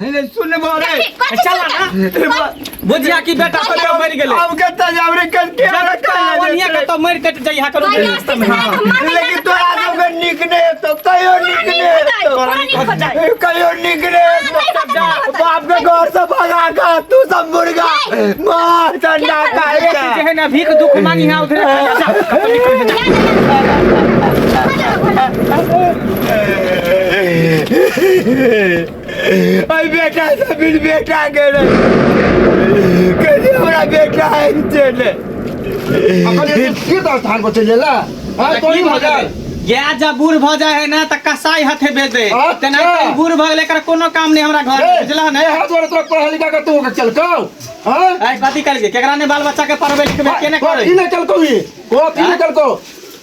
नहीं सुन बोले चला ना बुझिया की बेटा तो मर गेले अब कहता जाब रे कल के वनिया के तो मर कट जाई हा करो लेकिन तो आज में निकने तो कयो निकने कयो निकने बाप के घर से भगा का तू सब मुर्गा मार चंडा का है ना भीख दुख मांगी हा उधर आई बेटा सब बेटा के कैसे हमारा बेटा है चले अकल की तो स्थान को चलेला हां कोई मजा या जब बूढ़ भ जाए है ना त कसाई हाथे भेज दे तना बूढ़ भ गेले कर कोनो काम नहीं हमरा घर बुझला नहीं हाथ वाला तो पढ़ा लिखा के तू चल को हां आई बाती कर के केकरा ने बाल बच्चा के पढ़वे लिखवे केने करे की चल को ही की चल को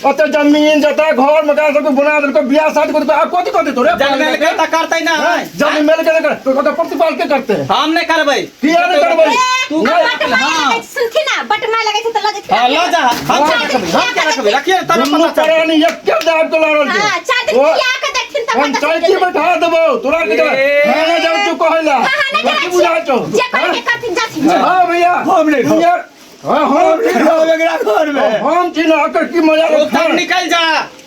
अत जमीन जता घर मकान सब बना दे को बियाह शादी को कोती कोती तोरे जमीन के त करतै ना जमीन मिल के कर तो प्रतिपाल के करते हम नहीं करबै किया नहीं करबै तू हां सुनथि ना बटमा लगे त लगे हां ल जा हम क्या रखबे रखिए तब पता चल नहीं एक के दाब तो लारल हां चार दिन किया के देखथिन त हम चाची बैठा देबो तोरा के मैं जाऊ तू कहला बाकी बुझा छो जे करे करथिन जाथिन हां भैया हम नहीं यार हां हम घर में हम चिन्ह आकर की मजा उधर निकल जा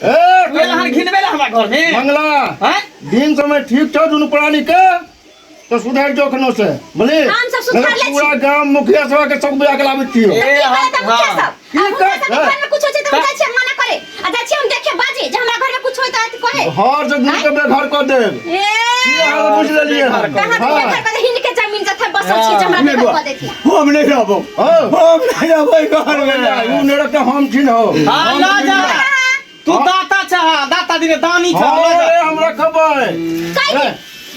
ए वेला घिनबे हमरा घर में मंगला हैं दिन समय ठीक छ दुनु प्राणी के तो सुधार जोखनो से बोले हम सब सुधार ले पूरा गांव मुखिया सभा के सब बुला के लाबित थियो ए हां की कर घर में कुछ होय त बुझा छी मना करे आ जा छी हम देखे बाजे जे हमरा घर में कुछ होय त कहे हर जग मिल के घर कर दे ए हां बुझ लेलिए कहां घर पर हिन के जमीन जथा बसल छी जे हमरा घर कर देती हम नहीं रहबो हम नहीं रहबो घर में ऊ नेड़ के हम चिन्ह हो हां ल जा तू दाता छ दाता दिने दानी छ हम रखबै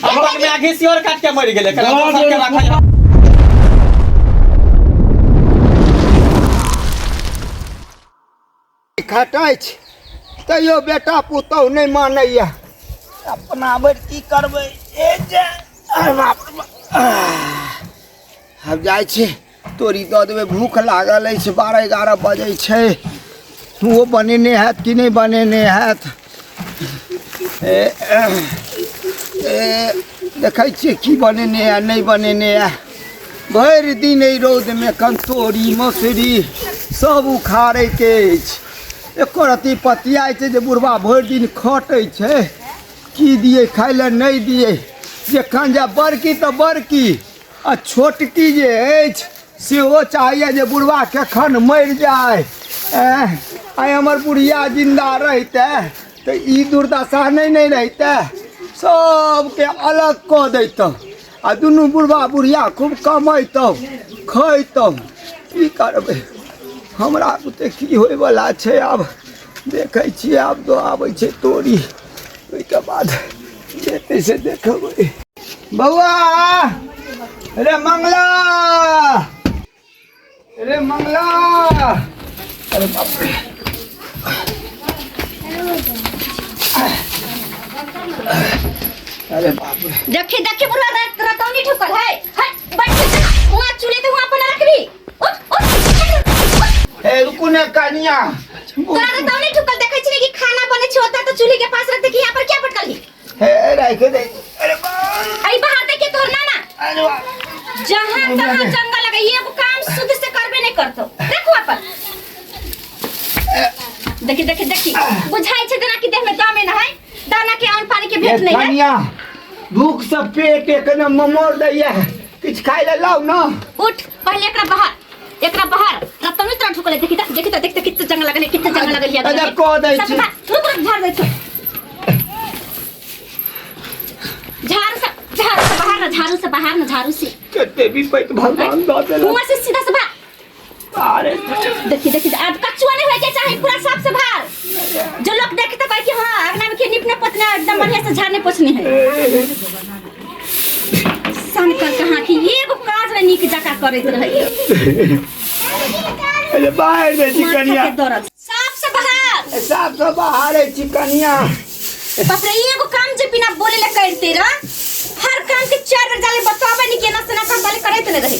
अब में आगे सियोर काट के मर गेले कला दोसर के रखै खटाइ छ तैयो बेटा पुतौ नहीं मानैया अपना बर की करबै ए जे बाप अब जाइ छी तोरी दऽ देबै भूख लागल अछि 12-11 बजे छै वो बनेने हैत कि नहीं बनेने हैत देखै छियै की बनेने है नहीं बनेने है भरि दिन रौद में कंतोरी मौसरी सब उखाड़ैत अछि एको रत्ती पतियाइ छै जे बुढ़बा भरि दिन खटै छै की दिए खाइ लए नहीं दिए जखन जे बड़की तऽ बड़की आ छोटकी जे अछि सेहो चाहिए जे बुढ़बा कखन मरि जाए आइ हमर बुढ़िया जिंदा रहिते तऽ ई दुर्दशा नहीं रहिते सबके अलग कऽ दैतौ आ दुनू बुढ़बा बुढ़िया खूब कमैतौ खैतौ की करबै हमरा बुते की होय वाला छै आब देखै छियै आब तो आबै छै तोरी ओइके बाद जेतै से देखबै बौआ रे मंगला अरे बाप रे अरे बाप रे देखी बुढ़ा रतौनी ठुकल है हट बैठ वहां चूल्हे पे वहां अपन रखबी उठ ए रुकू ने कनिया तोरा रतौनी ठुकल देखै छी कि खाना बने छै होता तो चूल्हे के पास रखते कि यहां पर क्या पटकली हे राख दे अरे बाप आई बाहर देख के तोर नाना अरे जहां तहां जंगल लगे ये काम शुद्ध से करबे नहीं करतो देखो अपन देखी बुझाई छै जना कि देह में दम न है दाना के अन्न पानी के भेट नहीं है कनिया भूख से पेट एकदम ममोर दैया किछ खाइ ले लाओ ना उठ पहले एकरा बाहर रतौनी तोरा ठुकले देखी त कितना जंगल लगल है अरे को दै छी रुक झाड़ दे छ झाड़ू से कते भी पैत भगवान दऽ देला कुआं से सीधा से बाहर अरे देखी आज कचुआ नहीं होय के चाहे पूरा साफ से बाहर जो लोग देखते कहे कि हां अगना में के निपने पतने एकदम बढ़िया से झाड़ने पोछनी है संकर कहां कि एगो काज रे नीक जका करैत रहै अरे बाहर में चिकनिया साफ से बाहर है चिकनिया बाप रे एगो काम जे बिना बोले ले करते र हर काम के 4 बेर जाले बतावे नहीं केना से ना काम वाले करैत न रहै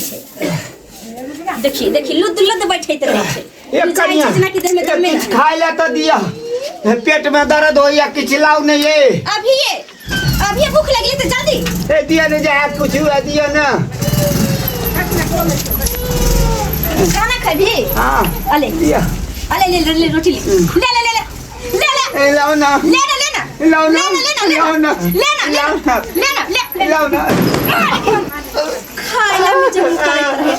छै देखी लुद बैठैत रहै छै एक कनिया जना कि देह में दम नहीं खाइ ले तो दिया पेट में दर्द होइया किछ लाउ नहीं है अभी अभी भूख लगी तो जल्दी ए दिया न जा कुछ हुआ दिया ना खाना खाबी हां अले दिया अले ले रोटी ले ए लाओ ना लेना लाओ ना लाओ ना खाइला मुझे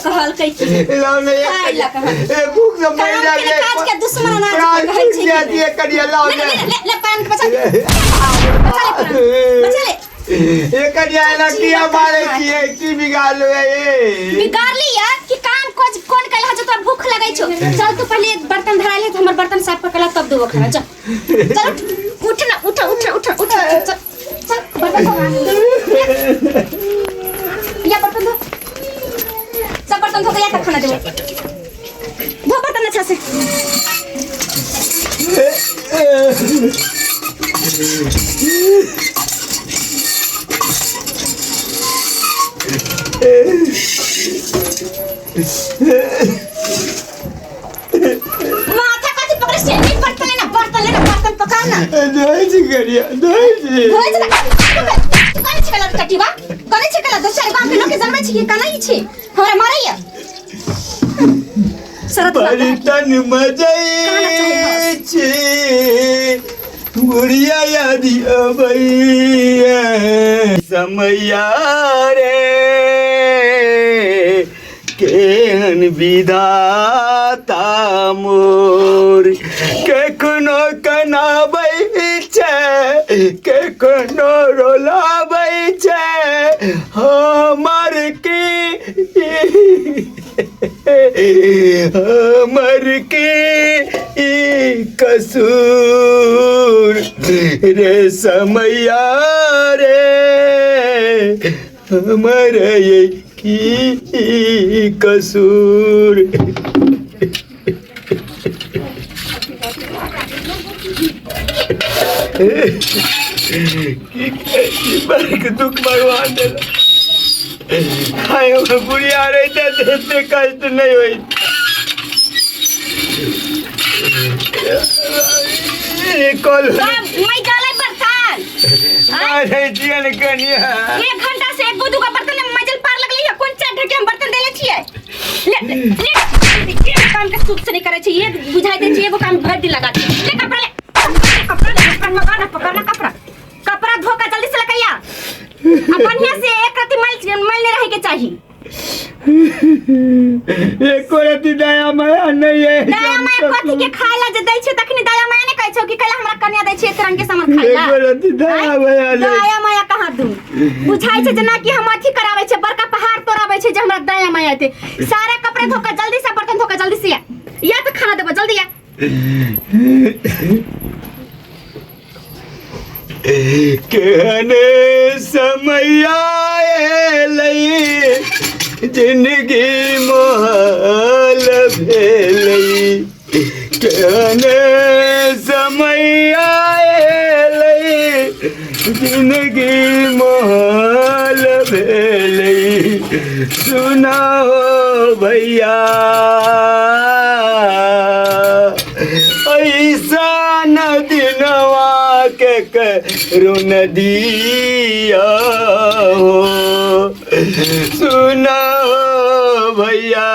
कहल कई की लाओ ना खाइला कहल ए भूख से मर जा काज के दुश्मन ना कहै छै दिया करिया लाओ ना ले पान के बचा ले ये करिया ना किया मारे की बिगाड़ लो ये बिगाड़ लिया कि काम कौन कहला जो तोरा भूख लगै छौ चल तू पहले बर्तन धरा ले हमर बर्तन साफ करला तब देबो खाना चल उठ ना उठ चल बर्तन धो या बर्तन धो सब बर्तन धो के या खाना देबो धो बर्तन अच्छा से माथा काटी पकड़े से नहीं बर्तन लेना बर्तन पकाओ ना नहीं जी करिया नहीं धोए ना कौन छकला कटिवा कौन छकला दो चार गांव के लोग के जन्म छी के कनाई छी हमरा मारैया शरत परितन मजई छी बुढ़िया यादी अबैया समैया रे केहन विधाता मोर केखनो कनाबै छै केखनो रोलाबै छै हमर की कसूर रे समैया रे हमर की कसूर की दुख भगवान देला खाए में बुढ़िया रही देते कष्ट नहीं हुई कल मैं डाले बर्तन अरे जीवन कनिया 1 घंटा से एक दू का बर्तन में मजल पार लगली है कौन चार ढके हम बर्तन देले छिए ले काम के सुख से नहीं करे छिए बुझाई दे छिए वो काम भर दिन लगा ले कपड़ा ले पकड़ना कपड़ा धो के जल्दी से लगाया अपन यहाँ से एक रति मैल नहीं रहे के चाहिए एक रति दया माया नहीं है दया माया कथी के खाइला जे दै छै तखनी दया माया ने कहै छौ कि कला हमरा कन्या दै छै एक रंग के सामान खाइला एक रति दया माया नहीं दया माया कहाँ दू बुझाई छै जना कि हम अथी कराबै छै बड़का पहाड़ तोड़ाबै छै जे हमरा दया माया ते सारा कपड़े धो के जल्दी से बर्तन धो के जल्दी से या तो खाना देबो जल्दी या कहने समैया एलै जिंदगी मोहल भेलै कहने समैया एलै जिंदगी मोहल भेलै सुनाओ भैया ऐसा न दिनवा के करो नदिया हो सुना भैया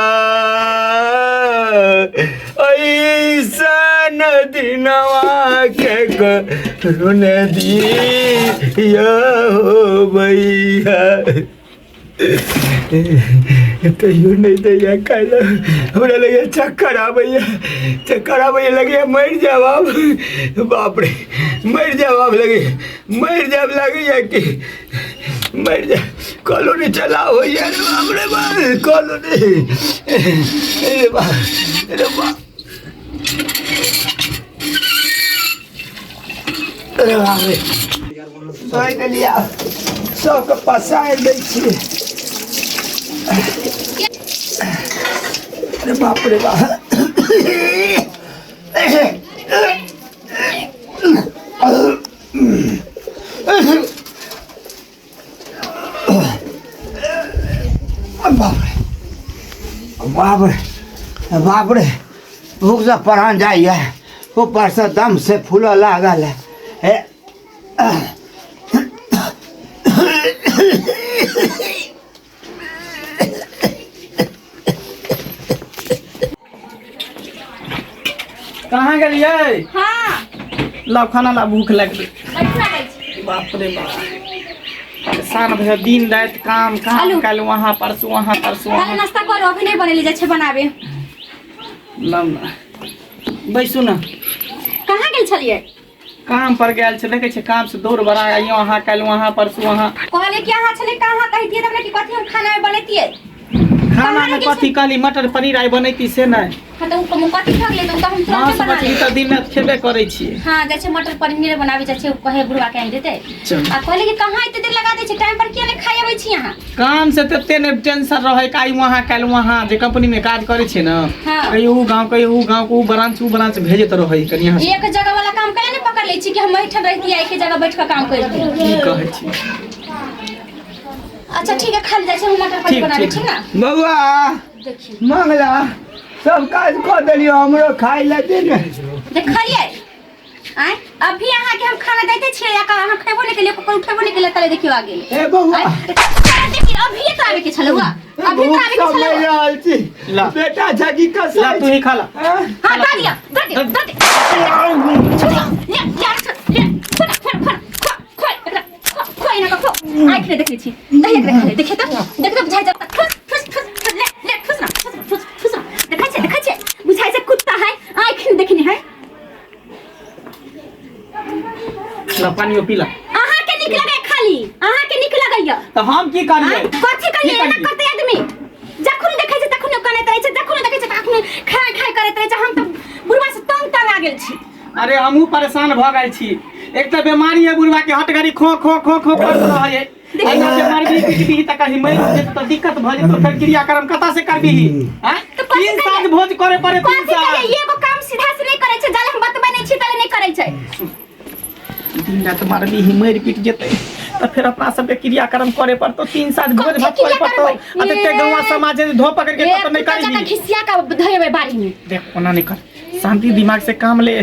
ऐसा न दिनवा के करो नदिया हो भैया तैयो नहीं दैया कल हमरा लगे चक्कर आबैया लगे मर जाब बाप रे मर जाब लगे कि मर जा कॉलोनी चलाओ यार बाप रे बाप कॉलोनी अरे बाप रे सोई के लिया सबके पसार दै छियै अरे बाप रे बाप बाप रे भूख से परान जाइए ऊपर से दम से फूल लागल है कहाँ गेलियै? हाँ लाओ खाना ला, भूख लग गई। बैठना बैठ। बाप रे बाप, परेशान भैया, दिन रात काम काम, आलू। कल वहाँ परसों वहाँ परसों पहले वहाँ। नाश्ता करो, अभी नहीं बनेली जाए छे बनाबे। लाओ ना, बैसू ना। कहाँ गेल छलिए? काम पर गया छे, देखे छे काम से दौड़ बड़ा आइयो, वहाँ कल वहाँ परसों वहाँ। कहले कि अहाँ छले कहाँ कहतिए तब कि कथी हम खाना में बनैतिए। खाना में कथी कहली? मटर पनीर आई बनैती से नहीं। हाँ तो उनको कथी खा गेले तो हम मांस तुरंत बना मछली लेब। तो दिन रात खेबे करे छियै। हाँ जैसे मटर पनीर बनाबे जैसे कहे बुढ़वा के आनि देते। चल। आ कहले कि कहाँ इतने देर लगा दे छे, टाइम पर किया नहीं खाई आबै छी अहाँ। काम से तते ने टेंशन रहे काई वहाँ कल वहाँ, जे कंपनी में काज करे छे ना, हाँ। कहियो ऊ गांव कहियो ऊ गांव, को ब्रांच भेजत रहे कनी यहाँ से। एक जगह वाला काम करे नहीं पकड़ ले छी कि हम बैठल रहती है, एक ही जगह बैठ के काम करती। की कहै छी? अच्छा ठीक है, खा ले जैसे हम मटर पनीर ठीक, बनाबे ठीक। छी ना। बउआ देखिए मंगला सब काज कऽ देलियो, हमरो खाइ लए दे ने। देखलिए आय अभी अहाँ के हम खाना देते छियै या अहाँ खेबो नहीं केलिए, कोई उठेबो नहीं केलिए, तले देखियो आ गेल। ए बउआ देखिए अभी तो आवे के छले हुआ, अभी तो भूख आवे के सब छले मरि हुआ। रहल छी। ला। बेटा झगी ला कसाई तू ही खा ला। हाँ? हाँ दे दिया दे दिया दे दिया। ले खोई ना खो आई के देख ली छी, देखे तो बुझाई जा फुस ले फुस ना फुस ना देखै छै बुझाई से कुत्ता है, आँख नहीं देखनी है। ला पानी पी ला। अहाँ के निक लगे खाली, अहाँ के निक लगैया तो हम की करिए? कथी करिए एना करते आदमी? जखन देखै छै तखन कानैत रहै छै, जखन देखै छै तखन खाय करैत रहै छै। हम तो बुढ़वा से तंग आ गेल छी। अरे हमहू परेशान भ गए छी। एक तो बीमारी है बुढ़वा के, हटगरी खो खो खो खो करत रहे है। एना बीमारी भी तक कहीं मर जेत तो दिक्कत भ जेत, तो फिर क्रियाक्रम कता से करबी? हैं? तो कथी 3 साल भोज करे पड़े, 3 कथी साल। करिए एगो काम सीधा से नहीं करै छै, जाले हम बतबै नहीं छी तले नहीं करै छै। दिन रात मारबी ही मर पिट जेते, तो फिर अपना सबके क्रियाक्रम करे पड़तो, 3 साल भोज भात करे पड़तो। अते गौवा समाज धो पकड़ के तो नहीं जगह करी। घिसिया का धयबे बारी में। देख ओना नहीं कर, शांति दिमाग से काम ले।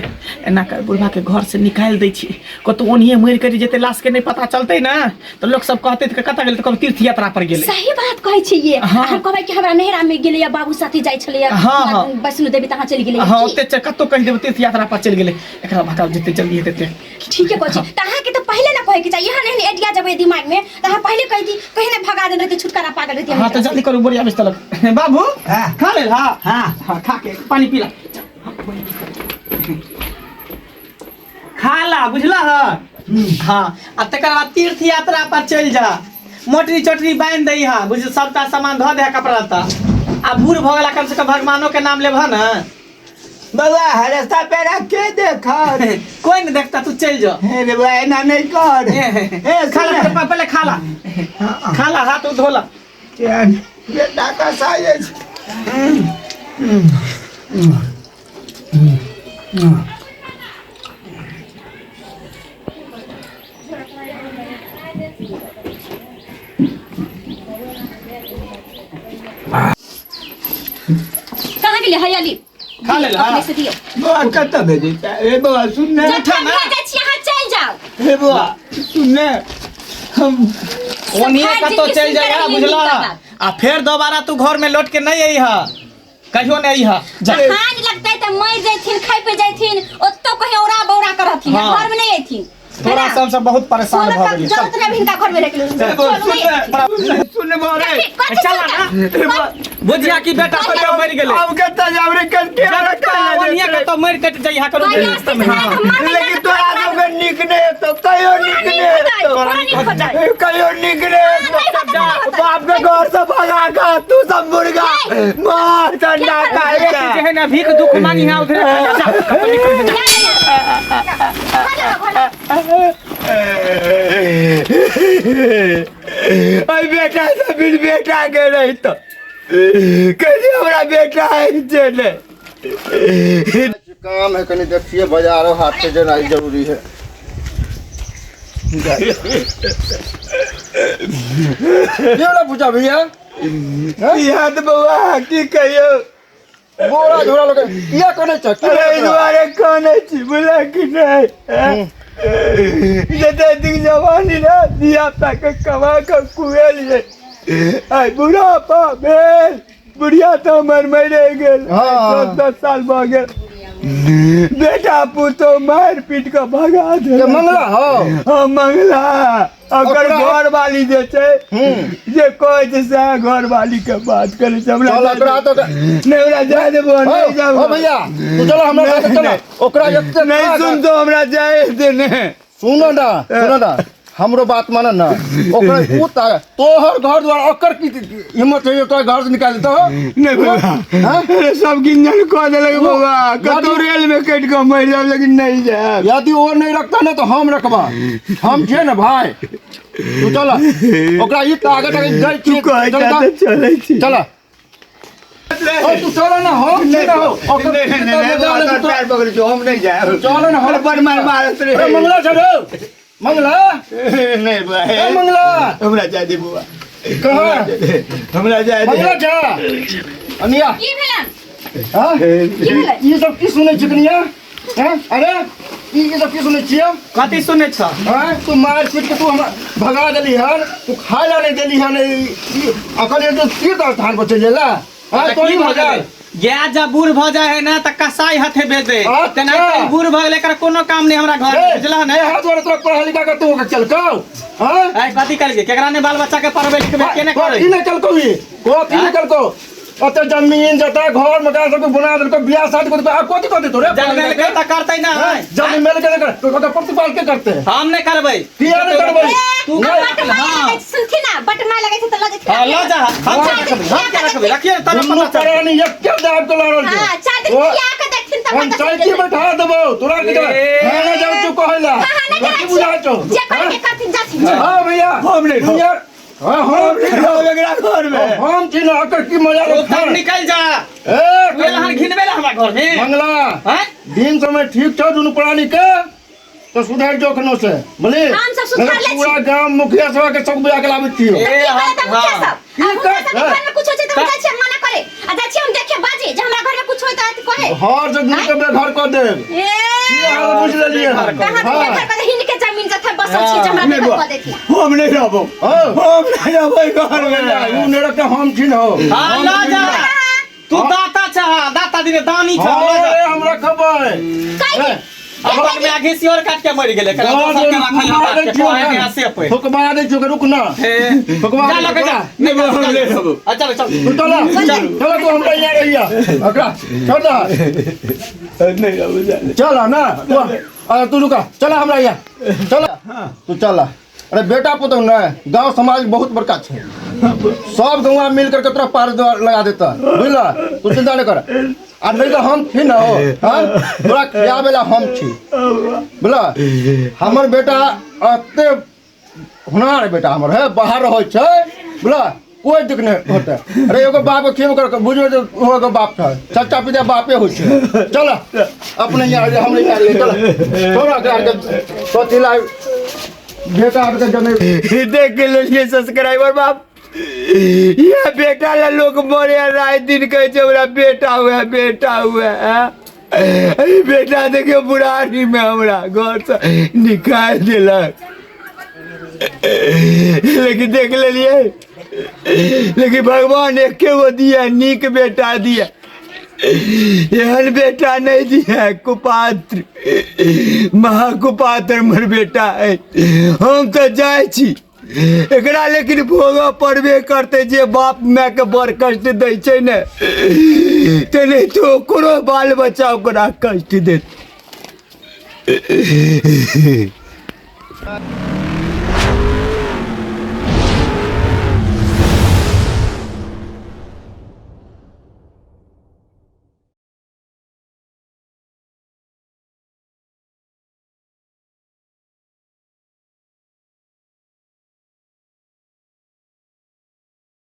एना कर बुढ़वा के घर से निकाल दै छी, कतो ओनिए मर कर जेते, लाश के नहीं पता चलते ना, तो लोग सब कहते थे कता गेल, तो कब तीर्थ यात्रा पर गेले। सही बात कहै छी ये। हाँ। हम कहबै कि हमरा नहरा में गेले या बाबू साथी जाय छले या हाँ, हाँ। वैष्णो देवी तहाँ चली गेले। हाँ ओते कतो कह देब तीर्थ यात्रा पर चल गेले, एकरा भगाव जेते जल्दी हेते। ठीक है कोची तहाँ के तो पहले ना कहे के चाहिए, यहाँ नहीं एडिया जब दिमाग में तहाँ पहले कह दी, कहीं ना भगा देते रहते, छुटकारा पा देते। हां तो जल्दी करो, बढ़िया बिस्तर लग। बाबू हाँ। खा ले। हां हाँ। हां खा के पानी पी ला, खा ला, बुझला है? हाँ आ तकर बाद तीर्थ यात्रा पर चल जा, मोटरी चोटरी बांध दई हा, बुझ सबटा सामान धो दे कपड़ा लत्ता। आ बूढ़ भगला कम से कम भगवानों के नाम लेबह ना। बउआ रास्ता पे रख के देख। कोई नहीं देखता, तू चल जा। हे रे बउआ एना नहीं कर। खा ला, पहले खा ला, खा ला, हाथ धो ला। बेटा कसाई है। कहाँ गेले हरियाली? खा ले ला। अपने से दियो। बउआ कत भेजे? हे बउआ सुन ने। जब हम भेजै छी अहाँ चल जाओ। हे बउआ सुन ने, हम ओनिए सरकार कतो जी चल की जाएगा, सुनकर बुझला? ये नहीं आ फिर दोबारा तू घर में लौट के नहीं आई हा, कहियो नहीं आई हा। जा। हाथ लगतै त मर जैथिन, खाइ पे जैथिन, ओत्तो कहीं औरा बौरा करथिन, हाँ। घर में नहीं अइथिन। थोड़ा सा हमसे बहुत परेशान सोलह हो तक गई। जरूरत नहीं भी इनका घर में रख लो। हे बउआ सुन ने बोले। चल ना, बुझिया की बेटा कतो मर गेले। अब कत जाब रे करके ओनिए कतो मर कट जाई हा करो। लेकिन तोरा सब के निक ने तो कहियो निक ने कहियो निक ने बाप के घर से भगा का तू सब मुर्गा मार चंडा खाए के है ना, भीख दुख मांगी है उधर। आई बेटा सब बेटा के नहीं तो कैसे हमारा बेटा है चले काम है, कहीं देखिए बाजार हाथ से जाना जरूरी है। ये वाला पूछा भैया, याद बउआ की कहियो बोरा झोरा लगे ये कोने चक्की अरे द्वारे कौन है बोला कि नहीं जते दिन जवानी ना दिया तक कमा कर कुएल है आई बुढ़ापा भेल बुढ़िया तो मर मरे गेल हाँ। 10 साल भ गेल बेटा पुतो मार पीट के भगा दे ये मंगला हो हाँ मंगला अगर ओकरा- घर वाली जे छै जे कहै छै से घर वाली के बात करे छै हमरा चल ओकरा तो नहीं हमरा जाय देबो नहीं ओ जाबो भैया तू चलो हमरा साथे चलो ओकरा एते नहीं सुन तो हमरा जाय दे ने सुनो ना हमरो बात माने ना ओकरा पूत तोहर घर द्वार ओकर की हिम्मत है तोहर घर से निकाल दो नहीं बाबा हाँ? अरे सब गिंजन कह देलक बाबा कतो रेल में कट के मर जाब लेकिन नहीं जाब यदि वो नहीं रखता ना तो हम रखबा हम छे ना भाई तू चल ओकरा ई आगे तक जाई तू कह चले छी चल ओ तू चल ना हो नहीं हो ओकर नहीं पैर पकड़ जो हम नहीं जाए चल ना हो पर मार मारत रे ए मंगला छोड़ो मंगला नहीं भाई ए मंगला हमरा जाय दे बुआ कहां हमरा जाय मंगला दे जा अनिया की भेलन हां भेलै? ये सब की सुनै छिकनिया हैं अरे ये सब की सुनै छियै कथी सुनै छ हाँ तू मार पीट के तू हमरा भगा देली हन तू खाए ला नहीं देली हन अकल ये जो तीर्थ स्थान पर चले ला हाँ तो ही मजा गैस जब बूढ़ भ जाए है ना त कसाई हाथे भेज दे अच्छा। तेना बूढ़ भ गेले कर कोनो काम नहीं हमरा घर में, बुझला ने हाथ वाला तोरा पढ़ा लिखा कर तू चल को हाँ ए कथी कर के केकरा ने बाल बच्चा के पढ़बे लिखबे केने करे की नहीं चल को ये की नहीं चल को अते जमीन जता घर मकान सब बना दे को बियाह शादी को कथी कथी तोरे जन्म के त करतै ना जमीन मेल के कर तो प्रतिपाल के करते हैं हम नहीं करबै किया नहीं करबै तू बट मार लगे सुनथि ना बट मार लगे छै त लगे छै हां ला जा हम क्या रखबै रखिए तब दुनू पता चल प्राणी एक के दाब के लड़ल छै हां चार दिन किया के देखथिन त हम पता चौकी बैठा देबो तोरा की खाना जाऊ तू कहला बाकी बुझा छो जे करे के करथिन जाथिन हां भैया हम नहीं खाओ। यार हां हम एकरा घर में हम छी ना अकर की मजा तो तब निकल जा ए तू एलहन घिनबे ला हमरा घर में मंगला हैं दिन समय ठीक छौ दुनू प्राणी के तो सुधार जोखनो से बोले हम सब सुधार ले छी। पूरा गांव मुखिया सभा के सब बुला के लाबै छियो ए घर में कुछ होय छै त बुझाय छै मना करे आ जाइ छी हम देखे बाजे जे हमरा घर में कुछ होय त कहे हर से दूर के घर कर दे ए की हाल बुझ लेलिए कहां के घर पर हिन के जमीन जथा बसल छी जे हमरा नहीं घर बुआ कर देती हम नहीं रहबो हम नहीं रहबो घर में उ ने रखते हम छी न हो हां ला जा तू दाता छ दाता दिने दानी छ ला जा हम रखबै काहे अब में आगे सियोर काट के मर गेले कला दोसर के रखल काट के कोहे के हसे पे फुकबा दे जो रुक ना फुकबा जा लगे जा नहीं बुआ हम नहीं रहबो चल चल तू चला चला तू हमरा यहाँ रहिया अकरा चल नहीं रहबो जा चल ना तू रुका चला हमरा यहाँ चला तू चला अरे बेटा पुतौ ना गांव समाज बहुत बड़का छै सब गौवा मिल करके तोरा पार लगा देता बुझला तू चिंता नहीं कर आ नहीं तो हम छी ना हो हाँ तोरा खिया बेला हम छी बुझला हमर बेटा अते हुनार बेटा हमर है बाहर रहै छै बुझला कोई दिक नहीं होता अरे एगो बाप खेब कर बुझो जो एगो बाप था सच्चा पिता बापे हो छै चल अपने यहाँ हम ले आ चल थोड़ा के सोची ला बेटा आपके जमे देख के लोग सब्सक्राइबर बाप ये बेटा ला लोग मरे रात दिन कहे छै हमरा बेटा हुआ अरे बेटा देखियो बुढ़ारी में हमरा घर से निकाल दिलक लेकिन देख लेलिए लेकिन भगवान एके गो दिया नीक बेटा दिया एहन बेटा नहीं दिया कुपात्र महाकुपात्र मर बेटा है हम तो जाए छी एकरा लेकिन भोगऽ पड़बे करते जे बाप माय के बड़ कष्ट दै छै ने ते नहीं तो ओकरो बाल बच्चा ओकरा कष्ट देत